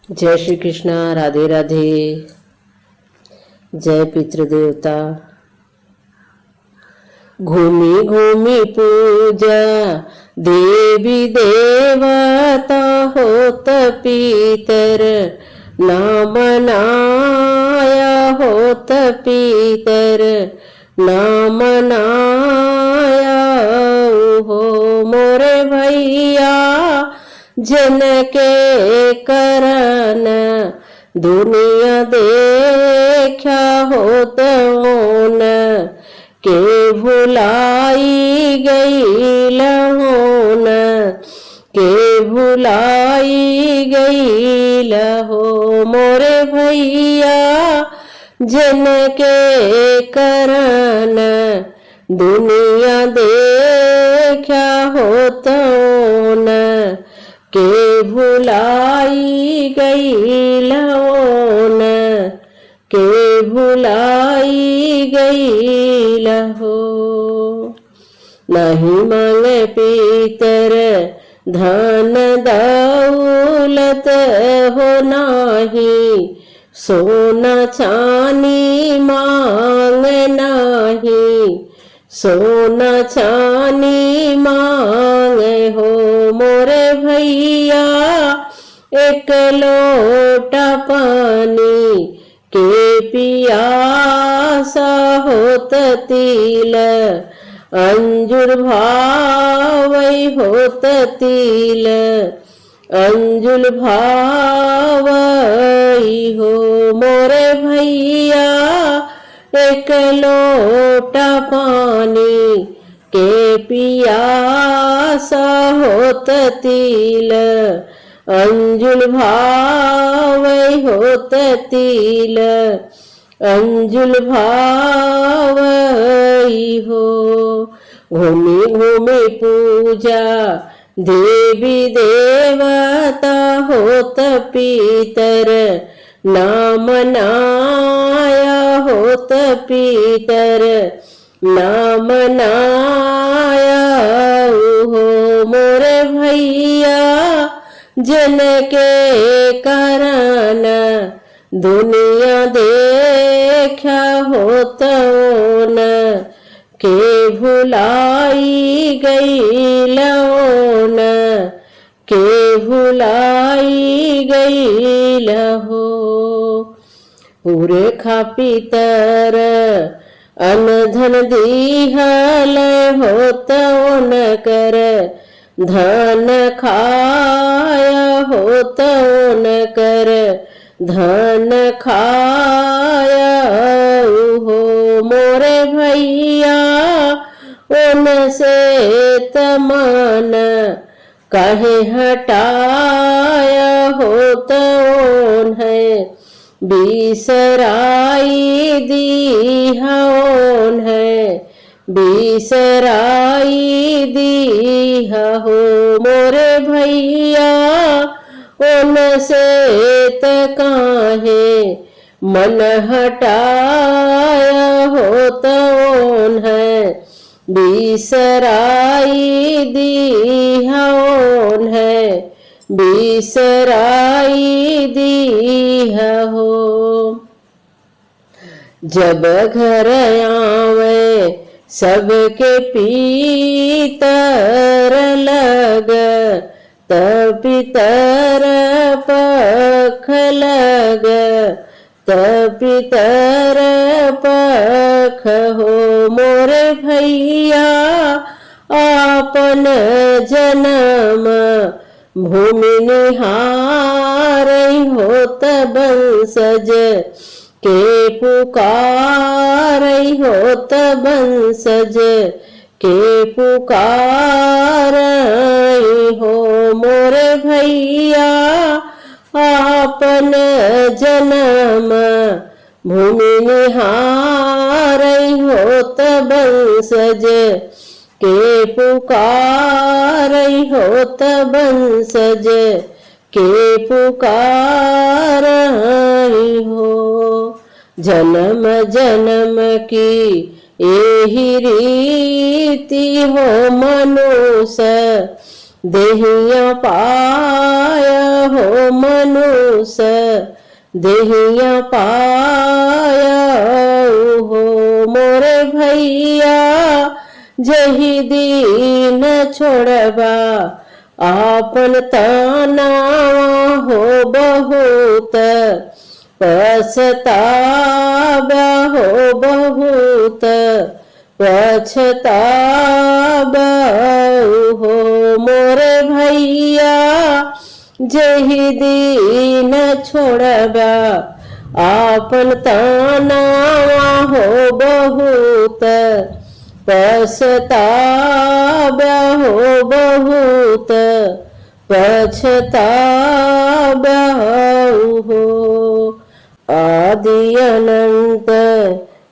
जय श्री कृष्णा। राधे राधे। जय पितृदेवता। घूमी घूमी पूजा देवी देवता होत पीतर नाम नाया होत पीतर नाम नाया हो मोरे भैया जन के करन दुनिया देखा होत होन के भुलाई गई लहोन के भुलाई गई लहो मोरे भैया जन के करन दुनिया देखा होत होन के भुलाई गई लहोन के भुलाई गई लहो। नहीं मांगे पीतर धन दौलत हो नाही सोना चानी मांग नाही सोना चानी मांगे हो मोरे भैया एक लोटा पानी के पियासा होत तिल अंजुर भावई होत तिल अंजुल भावई हो मोरे भैया एक लोटा पानी के पियासा होत तिल अंजुल भावई होत तिल अंजुल भावई हो। घूमी घूमी पूजा देवी देवता होत पीतर नाम नाया होत पीतर नाम नाया हो मोरे भैया जन के कारण दुनिया देखा होत होन के भुलाई गई लहोन के भुलाई गई लहो। पूरे खा पीतर अनधन दीहल होत न कर धन खाया होत न कर धन खाया हो मोरे भैया उन से तमन कहे हटाया होत ओन है बिसराई दी होन है बिसराई दी हो मोरे भैया उन से तकाहे मन हटाया होत ओन है बिसराई दी होन है बिसराई दी हो। जब घर आवे सबके पीतर लग तब पितर पख लग तब पितर पख हो मोरे भैया आपन जन्म भूमि निहार होत बंसज के पुकार होत बंसज के पुकार हो मोरे भैया आपन जन्म भूमि निहार होत बंसज के पुकार होत बंसज के पुकार हो। जन्म जन्म की एही रीति हो मनुष्य देहिया पाया हो मनुष, देहिया पाया हो मोरे भैया, जही दीन छोड़बा आपन ताना हो बहुत, पछतावा हो बहुत, पछतावा हो मोरे भैया, जही दीन छोड़बा आपन ताना हो बहुत, पछतावा हो बहुत, पछतावा हो। आदि अनंत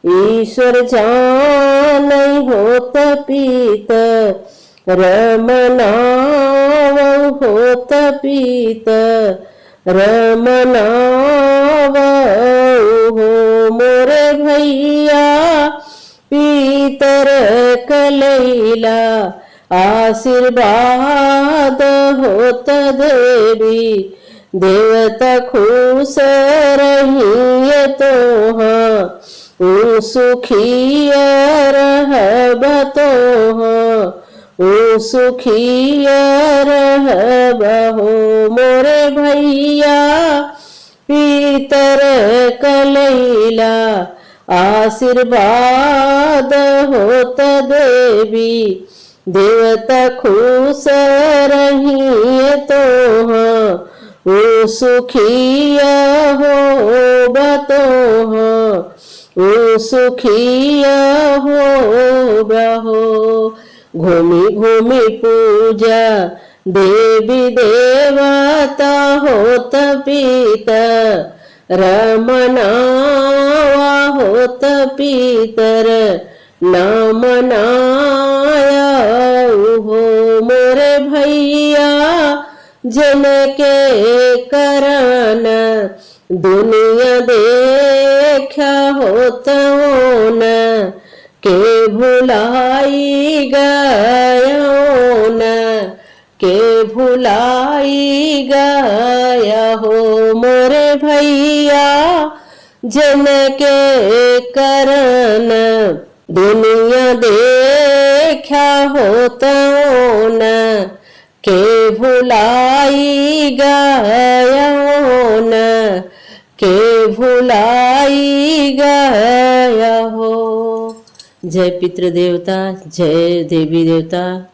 ईश्वर जान होत पीत, रमनाव होत पीत, रमनाव हो मोरे भैया, पीतर कलैला आशीर्वाद होत देवी, देवता खुश रहिए तोहाँ, सुखिय रहब तोहाँ, सुखिय रहब हो मोरे भैया, पीतर कलैला आशीर्वाद होत देवी, देवता खुश रहिए तोहाँ, सुखिय हो बतोहाँ, सुखिय हो बहो। घूमी घूमी पूजा देवी देवता होत पीत, रमनावा होत पीतर, नामनाया हो मोरे भैया, जन के करन दुनिया देखा होत न, के भुलाई गयो न, के भुलाई गया हो मोरे भैया, जन के करन दुनिया देखा होता न, के भुलाई गया न, के भुलाई गया हो। जय पितृदेवता, जय देवी देवता।